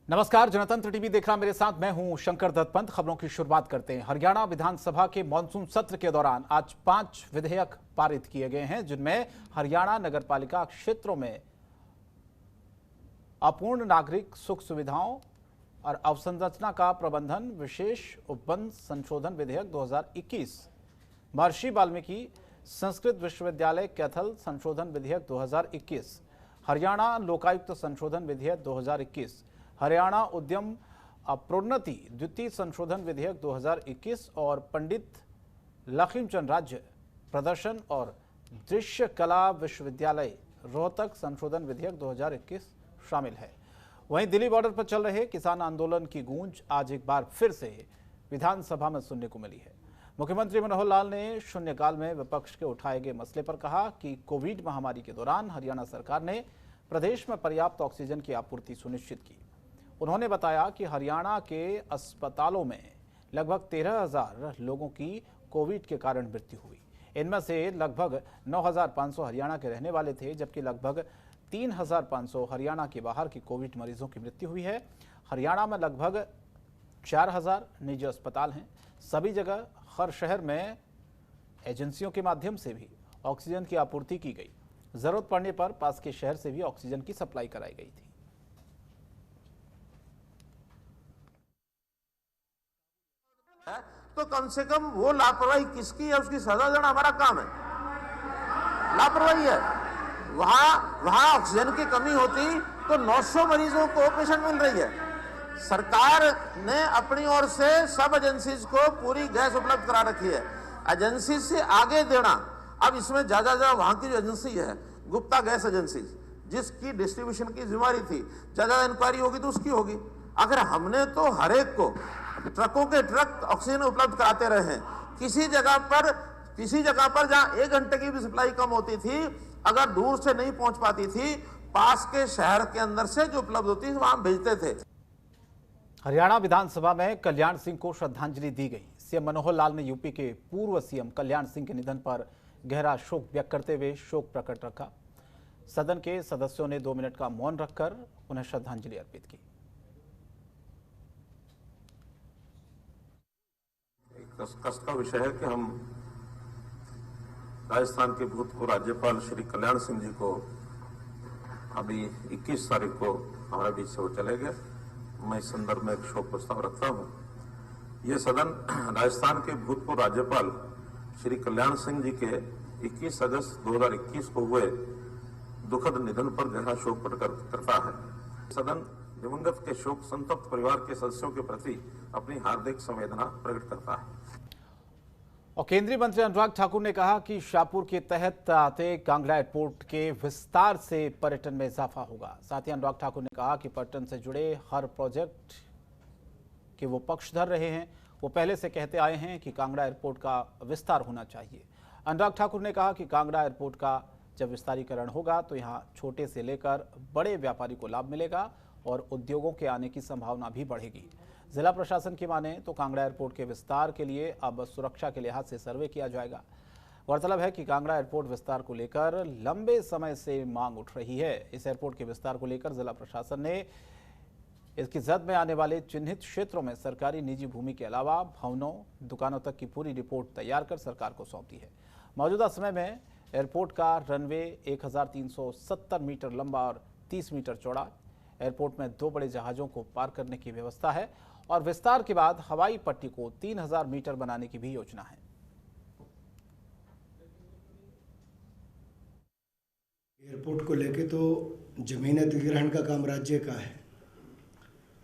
नमस्कार, जनतंत्र टीवी देख रहा मेरे साथ मैं हूं शंकर दत्त पंत। खबरों की शुरुआत करते हैं। हरियाणा विधानसभा के मानसून सत्र के दौरान आज 5 विधेयक पारित किए गए हैं, जिनमें हरियाणा नगरपालिका क्षेत्रों में अपूर्ण नागरिक सुख सुविधाओं और अवसंरचना का प्रबंधन विशेष उपबंध संशोधन विधेयक 2021, महर्षि वाल्मीकि संस्कृत विश्वविद्यालय कैथल संशोधन विधेयक 2021, हरियाणा लोकायुक्त संशोधन विधेयक 2021, हरियाणा उद्यम प्रोन्नति द्वितीय संशोधन विधेयक 2021 और पंडित लखीमचंद राज्य प्रदर्शन और दृश्य कला विश्वविद्यालय रोहतक संशोधन विधेयक 2021 शामिल है। वहीं दिल्ली बॉर्डर पर चल रहे किसान आंदोलन की गूंज आज एक बार फिर से विधानसभा में सुनने को मिली है। मुख्यमंत्री मनोहर लाल ने शून्यकाल में विपक्ष के उठाए गए मसले पर कहा कि कोविड महामारी के दौरान हरियाणा सरकार ने प्रदेश में पर्याप्त ऑक्सीजन की आपूर्ति सुनिश्चित की। उन्होंने बताया कि हरियाणा के अस्पतालों में लगभग 13,000 लोगों की कोविड के कारण मृत्यु हुई। इनमें से लगभग 9,500 हरियाणा के रहने वाले थे, जबकि लगभग 3,500 हरियाणा के बाहर के कोविड मरीजों की मृत्यु हुई है। हरियाणा में लगभग 4,000 निजी अस्पताल हैं। सभी जगह हर शहर में एजेंसियों के माध्यम से भी ऑक्सीजन की आपूर्ति की गई। जरूरत पड़ने पर पास के शहर से भी ऑक्सीजन की सप्लाई कराई गई थी। तो कम से कम वो लापरवाही किसकी है उसकी सजा देना हमारा काम है। लापरवाही है, वहां ऑक्सीजन की कमी होती तो 900 मरीजों को पेशेंट मिल रही है। सरकार ने अपनी ओर से सब एजेंसीज को पूरी गैस उपलब्ध करा रखी है। एजेंसी से आगे देना, अब इसमें ज्यादा वहां की जो एजेंसी है गुप्ता गैस एजेंसी, जिसकी डिस्ट्रीब्यूशन की जिम्मेदारी थी, ज्यादा इंक्वायरी होगी तो उसकी होगी। अगर हमने तो हर एक को ट्रकों के ट्रक ऑक्सीजन उपलब्ध कराते रहे हैं, किसी जगह पर जहां 1 घंटे की भी सप्लाई कम होती थी, अगर दूर से नहीं पहुंच पाती थी, पास के शहर के अंदर से जो उपलब्ध होती थी वहां भेजते थे। हरियाणा विधानसभा में कल्याण सिंह को श्रद्धांजलि दी गई। सीएम मनोहर लाल ने यूपी के पूर्व सीएम कल्याण सिंह के निधन पर गहरा शोक व्यक्त करते हुए शोक प्रकट रखा। सदन के सदस्यों ने 2 मिनट का मौन रखकर उन्हें श्रद्धांजलि अर्पित की। कष्ट का विषय है कि हम राजस्थान के भूतपूर्व राज्यपाल श्री कल्याण सिंह जी को अभी 21 तारीख को हमारे बीच से वो चले गए। मैं इस संदर्भ में एक शोक प्रस्ताव रखता हूं। यह सदन राजस्थान के भूतपूर्व राज्यपाल श्री कल्याण सिंह जी के 21 अगस्त 2021 को हुए दुखद निधन पर गहरा शोक प्रकट करता है। सदन दिवंगत के शोक संतप्त परिवार के सदस्यों के प्रति अपनी हार्दिक संवेदना प्रकट करता है। और केंद्रीय मंत्री अनुराग ठाकुर ने कहा कि शाहपुर के तहत आते कांगड़ा एयरपोर्ट के विस्तार से पर्यटन में इजाफा होगा। साथ ही अनुराग ठाकुर ने कहा कि पर्यटन से जुड़े हर प्रोजेक्ट के वो पक्षधर रहे हैं। वो पहले से कहते आए हैं कि कांगड़ा एयरपोर्ट का विस्तार होना चाहिए। अनुराग ठाकुर ने कहा कि कांगड़ा एयरपोर्ट का जब विस्तारीकरण होगा तो यहाँ छोटे से लेकर बड़े व्यापारी को लाभ मिलेगा और उद्योगों के आने की संभावना भी बढ़ेगी। जिला प्रशासन की माने तो कांगड़ा एयरपोर्ट के विस्तार के लिए अब सुरक्षा के लिहाज से सर्वे किया जाएगा। गौरतलब है कि कांगड़ा एयरपोर्ट विस्तार को लेकर लंबे समय से मांग उठ रही है। इस एयरपोर्ट के विस्तार को लेकर जिला प्रशासन ने इसकी जद में आने वाले चिन्हित क्षेत्रों में सरकारी निजी भूमि के अलावा भवनों, दुकानों तक की पूरी रिपोर्ट तैयार कर सरकार को सौंप दी है। मौजूदा समय में एयरपोर्ट का रनवे 1370 मीटर लंबा और 30 मीटर चौड़ा। एयरपोर्ट में 2 बड़े जहाजों को पार करने की व्यवस्था है और विस्तार के बाद हवाई पट्टी को 3000 मीटर बनाने की भी योजना है। एयरपोर्ट को लेके तो जमीन अधिग्रहण का काम राज्य का है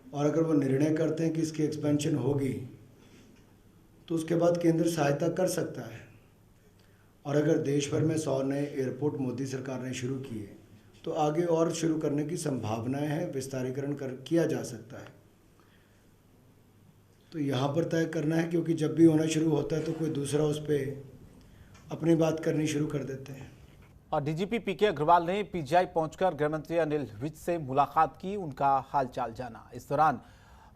और अगर वो निर्णय करते हैं कि इसकी एक्सपेंशन होगी तो उसके बाद केंद्र सहायता कर सकता है। और अगर देश भर में 100 नए एयरपोर्ट मोदी सरकार ने शुरू किए तो आगे और शुरू करने की संभावनाएं हैं, विस्तारीकरण किया जा सकता है। तो यहाँ पर तय करना है, क्योंकि जब भी होना शुरू होता है तो कोई दूसरा उस पर अपनी बात करनी शुरू कर देते हैं। और डीजीपी पीके अग्रवाल ने पीजीआई पहुंचकर गृहमंत्री अनिल विज से मुलाकात की, उनका हालचाल जाना। इस दौरान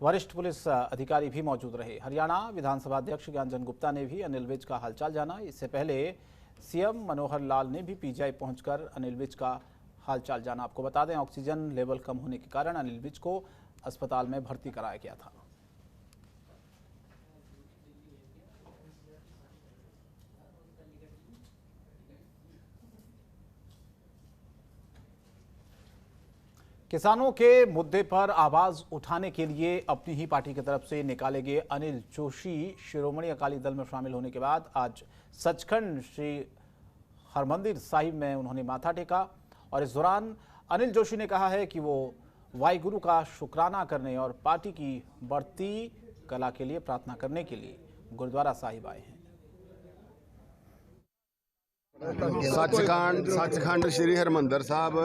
वरिष्ठ पुलिस अधिकारी भी मौजूद रहे। हरियाणा विधानसभा अध्यक्ष ज्ञानचंद गुप्ता ने भी अनिल विज का हालचाल जाना। इससे पहले सीएम मनोहर लाल ने भी पीजीआई पहुंचकर अनिल विज का हालचाल जाना। आपको बता दें, ऑक्सीजन लेवल कम होने के कारण अनिल विज को अस्पताल में भर्ती कराया गया था। किसानों के मुद्दे पर आवाज उठाने के लिए अपनी ही पार्टी की तरफ से निकाले गए अनिल जोशी शिरोमणि अकाली दल में शामिल होने के बाद आज सचखंड श्री हरमंदिर साहिब में उन्होंने माथा टेका और इस दौरान अनिल जोशी ने कहा है कि वो वाहिगुरु का शुक्राना करने और पार्टी की बढ़ती कला के लिए प्रार्थना करने के लिए गुरुद्वारा साहिब आए हैं। सचखंड श्री हरमंदिर साहब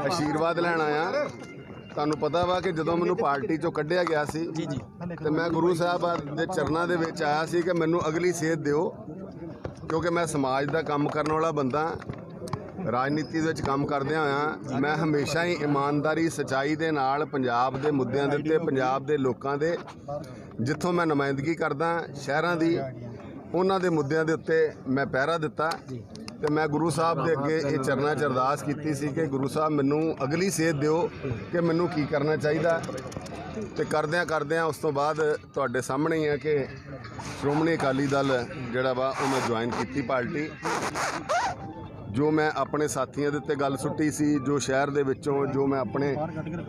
आशीर्वाद लैन आया। ਤੁਹਾਨੂੰ ਪਤਾ ਵਾ ਕਿ ਜਦੋਂ ਮੈਨੂੰ ਪਾਰਟੀ ਚੋਂ ਕੱਢਿਆ ਗਿਆ ਸੀ ਤੇ ਮੈਂ ਗੁਰੂ ਸਾਹਿਬ ਦੇ ਚਰਨਾਂ ਦੇ ਵਿੱਚ ਆਇਆ ਸੀ ਕਿ ਮੈਨੂੰ ਅਗਲੀ ਸੇਧ ਦਿਓ, ਕਿਉਂਕਿ ਮੈਂ ਸਮਾਜ ਦਾ ਕੰਮ ਕਰਨ ਵਾਲਾ ਬੰਦਾ। ਰਾਜਨੀਤੀ ਦੇ ਵਿੱਚ ਕੰਮ ਕਰਦਿਆਂ ਹੋਇਆਂ ਮੈਂ ਹਮੇਸ਼ਾ ਹੀ ਇਮਾਨਦਾਰੀ ਸਚਾਈ ਦੇ ਨਾਲ ਪੰਜਾਬ ਦੇ ਮੁੱਦਿਆਂ ਦੇ ਉੱਤੇ, ਪੰਜਾਬ ਦੇ ਲੋਕਾਂ ਦੇ ਜਿੱਥੋਂ ਮੈਂ ਨੁਮਾਇੰਦਗੀ ਕਰਦਾ ਸ਼ਹਿਰਾਂ ਦੀ, ਉਹਨਾਂ ਦੇ ਮੁੱਦਿਆਂ ਦੇ ਉੱਤੇ ਮੈਂ ਪਹਿਰਾ ਦਿੱਤਾ ਤੇ ਮੈਂ ਗੁਰੂ ਸਾਹਿਬ ਦੇ ਅੱਗੇ ਇਹ ਚਰਨਾਂ 'ਚ ਅਰਦਾਸ ਕੀਤੀ ਸੀ ਕਿ ਗੁਰੂ ਸਾਹਿਬ ਮੈਨੂੰ ਅਗਲੀ ਸੇਧ ਦਿਓ ਕਿ ਮੈਨੂੰ ਕੀ ਕਰਨਾ ਚਾਹੀਦਾ। ਤੇ ਕਰਦਿਆਂ ਉਸ ਤੋਂ ਬਾਅਦ ਤੁਹਾਡੇ ਸਾਹਮਣੇ ਹੀ ਹੈ ਕਿ ਸ਼੍ਰੋਮਣੀ ਅਕਾਲੀ ਦਲ ਜਿਹੜਾ ਵਾ ਉਹ ਮੈਂ ਜੁਆਇਨ ਕੀਤੀ ਪਾਰਟੀ। ਜੋ ਮੈਂ ਆਪਣੇ ਸਾਥੀਆਂ ਦੇ ਉੱਤੇ ਗੱਲ ਸੁੱਟੀ ਸੀ, ਜੋ ਸ਼ਹਿਰ ਦੇ ਵਿੱਚੋਂ, ਜੋ ਮੈਂ ਆਪਣੇ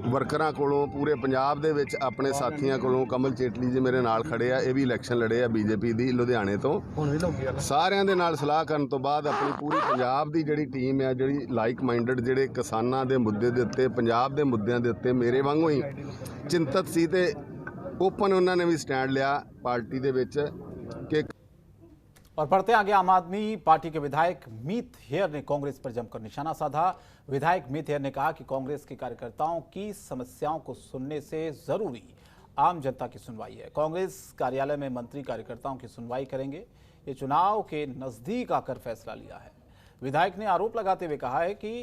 ਵਰਕਰਾਂ ਕੋਲੋਂ, ਪੂਰੇ ਪੰਜਾਬ ਦੇ ਵਿੱਚ ਆਪਣੇ ਸਾਥੀਆਂ ਕੋਲੋਂ, ਕਮਲ ਚੇਟਲੀ ਜੀ ਮੇਰੇ ਨਾਲ ਖੜੇ ਆ, ਇਹ ਵੀ ਇਲੈਕਸ਼ਨ ਲੜੇ ਆ ਬੀਜੇਪੀ ਦੀ ਲੁਧਿਆਣੇ ਤੋਂ, ਸਾਰਿਆਂ ਦੇ ਨਾਲ ਸਲਾਹ ਕਰਨ ਤੋਂ ਬਾਅਦ ਆਪਣੀ ਪੂਰੀ ਪੰਜਾਬ ਦੀ ਜਿਹੜੀ ਟੀਮ ਆ, ਜਿਹੜੀ ਲਾਈਕ ਮਾਈਂਡਡ, ਜਿਹੜੇ ਕਿਸਾਨਾਂ ਦੇ ਮੁੱਦੇ ਦੇ ਉੱਤੇ, ਪੰਜਾਬ ਦੇ ਮੁੱਦਿਆਂ ਦੇ ਉੱਤੇ ਮੇਰੇ ਵਾਂਗੂ ਹੀ ਚਿੰਤਤ ਸੀ ਤੇ ਓਪਨ ਉਹਨਾਂ ਨੇ ਵੀ ਸਟੈਂਡ ਲਿਆ ਪਾर्टी ਦੇ ਵਿੱਚ कि। और बढ़ते आगे आम आदमी पार्टी के विधायक मीत हेयर ने कांग्रेस पर जमकर निशाना साधा। विधायक मीत हेयर ने कहा कि कांग्रेस के कार्यकर्ताओं की समस्याओं को सुनने से जरूरी आम जनता की सुनवाई है। कांग्रेस कार्यालय में मंत्री कार्यकर्ताओं की सुनवाई करेंगे। ये चुनाव के नजदीक आकर फैसला लिया है। विधायक ने आरोप लगाते हुए कहा है कि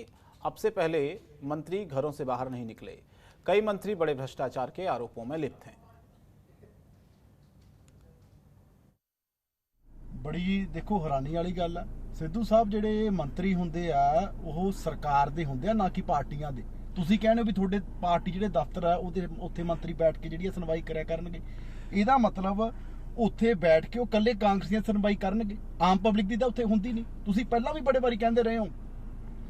अब से पहले मंत्री घरों से बाहर नहीं निकले। कई मंत्री बड़े भ्रष्टाचार के आरोपों में लिप्त हैं। बड़ी देखो हैरानी वाली गल है, सिद्धू साहब ਜਿਹੜੇ ਮੰਤਰੀ ਹੁੰਦੇ ਆ ਉਹ ਸਰਕਾਰ ਦੇ ਹੁੰਦੇ ਆ, ਨਾ ਕਿ ਪਾਰਟੀਆਂ ਦੇ। ਤੁਸੀਂ ਕਹਿੰਦੇ ਹੋ ਵੀ ਤੁਹਾਡੇ ਪਾਰਟੀ ਜਿਹੜੇ ਦਫ਼ਤਰ ਆ ਉਹਦੇ ਉੱਥੇ ਮੰਤਰੀ ਬੈਠ ਕੇ ਜਿਹੜੀ ਸੁਣਵਾਈ ਕਰਿਆ ਕਰਨਗੇ। ਇਹਦਾ ਮਤਲਬ ਉੱਥੇ ਬੈਠ ਕੇ ਉਹ ਇਕੱਲੇ ਕਾਂਗਰਸੀਆਂ ਸੁਣਵਾਈ ਕਰਨਗੇ, ਆਮ ਪਬਲਿਕ ਦੀ ਤਾਂ ਉੱਥੇ ਹੁੰਦੀ ਨਹੀਂ। ਤੁਸੀਂ ਪਹਿਲਾਂ ਵੀ ਬੜੇ ਵਾਰੀ ਕਹਿੰਦੇ ਰਹੇ ਹੋ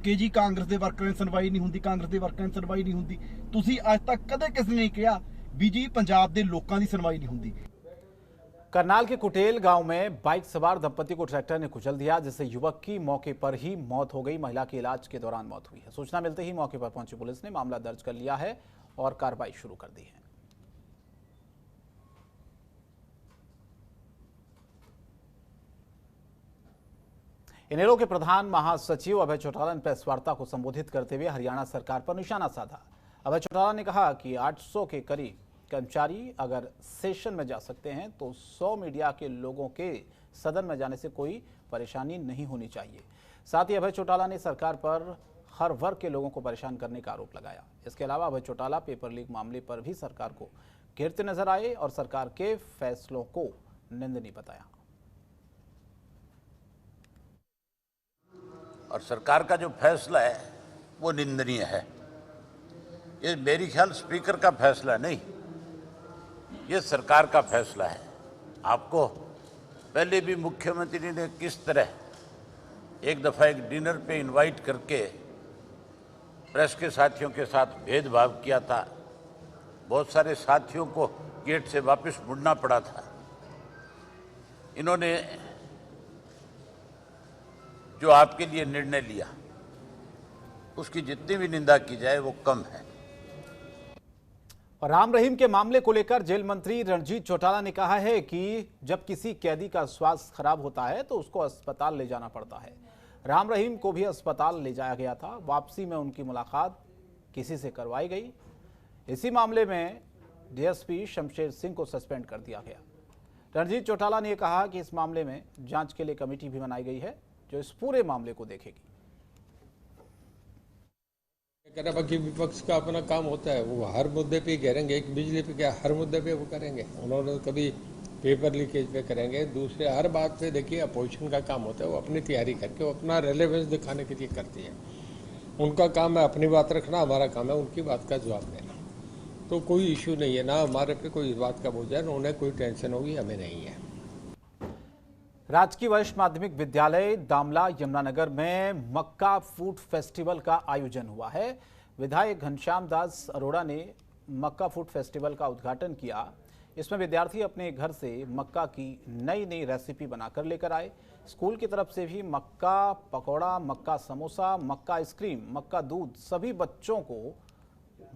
ਕਿ ਜੀ ਕਾਂਗਰਸ ਦੇ ਵਰਕਰਾਂ ਦੀ ਸੁਣਵਾਈ ਨਹੀਂ ਹੁੰਦੀ, ਕਾਂਗਰਸ ਦੇ ਵਰਕਰਾਂ ਦੀ ਸੁਣਵਾਈ ਨਹੀਂ ਹੁੰਦੀ। ਤੁਸੀਂ ਅੱਜ ਤੱਕ ਕਦੇ ਕਿਸੇ ਨੇ ਨਹੀਂ ਕਿਹਾ ਵੀ ਜੀ ਪੰਜਾਬ ਦੇ ਲੋਕਾਂ ਦੀ ਸੁਣਵਾਈ नहीं ਹੁੰਦੀ। करनाल के कुटेल गांव में बाइक सवार दंपति को ट्रैक्टर ने कुचल दिया, जिससे युवक की मौके पर ही मौत हो गई। महिला की इलाज के दौरान मौत हुई है। सूचना मिलते ही मौके पर पहुंची पुलिस ने मामला दर्ज कर लिया है और कार्रवाई शुरू कर दी है। इनेलो के प्रधान महासचिव अभय चौटाला ने प्रेस वार्ता को संबोधित करते हुए हरियाणा सरकार पर निशाना साधा। अभय चौटाला ने कहा कि 800 के करीब कर्मचारी अगर सेशन में जा सकते हैं तो 100 मीडिया के लोगों के सदन में जाने से कोई परेशानी नहीं होनी चाहिए। साथ ही अभय चौटाला ने सरकार पर हर वर्ग के लोगों को परेशान करने का आरोप लगाया। इसके अलावा अभय चौटाला पेपर लीक मामले पर भी सरकार को घेरते नजर आए और सरकार के फैसलों को निंदनीय बताया। और सरकार का जो फैसला है वो निंदनीय है। ये मेरी ख्याल स्पीकर का फैसला नहीं, ये सरकार का फैसला है। आपको पहले भी मुख्यमंत्री ने किस तरह एक दफ़ा एक डिनर पे इनवाइट करके प्रेस के साथियों के साथ भेदभाव किया था। बहुत सारे साथियों को गेट से वापस मुड़ना पड़ा था। इन्होंने जो आपके लिए निर्णय लिया उसकी जितनी भी निंदा की जाए वो कम है। और राम रहीम के मामले को लेकर जेल मंत्री रणजीत चौटाला ने कहा है कि जब किसी कैदी का स्वास्थ्य खराब होता है तो उसको अस्पताल ले जाना पड़ता है। राम रहीम को भी अस्पताल ले जाया गया था। वापसी में उनकी मुलाकात किसी से करवाई गई। इसी मामले में डीएसपी शमशेर सिंह को सस्पेंड कर दिया गया। रणजीत चौटाला ने कहा कि इस मामले में जांच के लिए कमेटी भी बनाई गई है जो इस पूरे मामले को देखेगी। बाकी विपक्ष का अपना काम होता है, वो हर मुद्दे पे घेरेंगे। एक बिजली पे क्या हर मुद्दे पे वो करेंगे। उन्होंने कभी पेपर लीकेज पे करेंगे, दूसरे हर बात पे देखिए अपोजिशन का काम होता है, वो अपनी तैयारी करके वो अपना रेलेवेंस दिखाने के लिए करती है। उनका काम है अपनी बात रखना, हमारा काम है उनकी बात का जवाब देना। तो कोई इशू नहीं है, ना हमारे पे कोई इस बात का बोझ है, ना उन्हें कोई टेंशन होगी, हमें नहीं है। राजकीय वरिष्ठ माध्यमिक विद्यालय दामला यमुनानगर में मक्का फूड फेस्टिवल का आयोजन हुआ है। विधायक घनश्याम दास अरोड़ा ने मक्का फूड फेस्टिवल का उद्घाटन किया। इसमें विद्यार्थी अपने घर से मक्का की नई नई रेसिपी बनाकर लेकर आए। स्कूल की तरफ से भी मक्का पकौड़ा, मक्का समोसा, मक्का आइसक्रीम, मक्का दूध सभी बच्चों को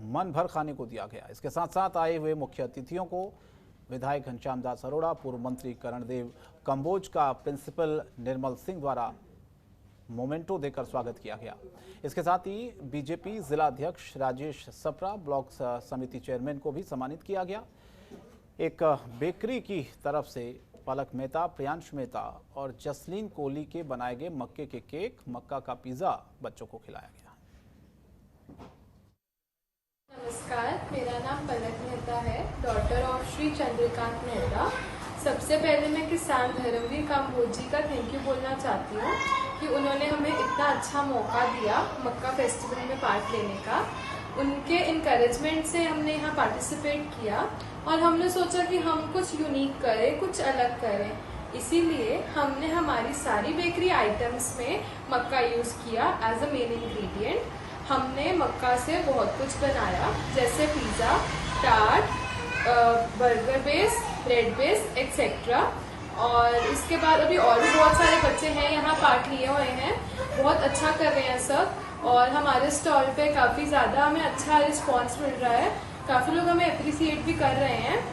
मन भर खाने को दिया गया। इसके साथ साथ आए हुए मुख्य अतिथियों को विधायक घनश्याम दास अरोड़ा, पूर्व मंत्री करणदेव कंबोज का प्रिंसिपल निर्मल सिंह द्वारा मोमेंटो देकर स्वागत किया गया। इसके साथ ही बीजेपी जिला अध्यक्ष राजेश सप्रा, ब्लॉक समिति चेयरमैन को भी सम्मानित किया गया। एक बेकरी की तरफ से पलक मेहता, प्रियांश मेहता और जसलीन कोहली के बनाए गए मक्के के केक, मक्का का पिज्जा बच्चों को खिलाया गया। नमस्कार, मेरा नाम पलक मेहता है, डॉटर ऑफ श्री चंद्रकांत मेहता। सबसे पहले मैं किसान धर्मवीर काम्बोज जी का थैंक यू बोलना चाहती हूँ कि उन्होंने हमें इतना अच्छा मौका दिया मक्का फेस्टिवल में पार्ट लेने का। उनके इनकरेजमेंट से हमने यहाँ पार्टिसिपेट किया और हमने सोचा कि हम कुछ यूनिक करें, कुछ अलग करें। इसीलिए हमने हमारी सारी बेकरी आइटम्स में मक्का यूज़ किया एज अ मेन इंग्रेडिएंट। हमने मक्का से बहुत कुछ बनाया, जैसे pizza, tart, burger base, bread base etcetera. और इसके बाद अभी और भी बहुत सारे बच्चे हैं यहाँ पार्ट लिए हुए हैं, बहुत अच्छा कर रहे हैं सब। और हमारे स्टॉल पे काफ़ी ज़्यादा हमें अच्छा रिस्पांस मिल रहा है, काफ़ी लोग हमें अप्रिसिएट भी कर रहे हैं।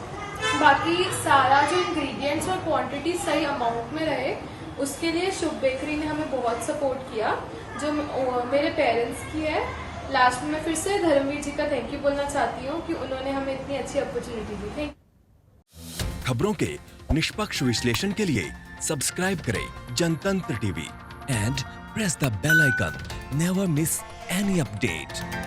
बाकी सारा जो इंग्रेडिएंट्स और क्वांटिटी सही अमाउंट में रहे, उसके लिए शुभ बेकरी ने हमें बहुत सपोर्ट किया, जो मेरे पेरेंट्स की है। लास्ट में मैं फिर से धर्मवीर जी का थैंक यू बोलना चाहती हूँ कि उन्होंने हमें इतनी अच्छी अपॉर्चुनिटी दी थी। खबरों के निष्पक्ष विश्लेषण के लिए सब्सक्राइब करें Jantantra TV and press the bell icon. Never miss any update.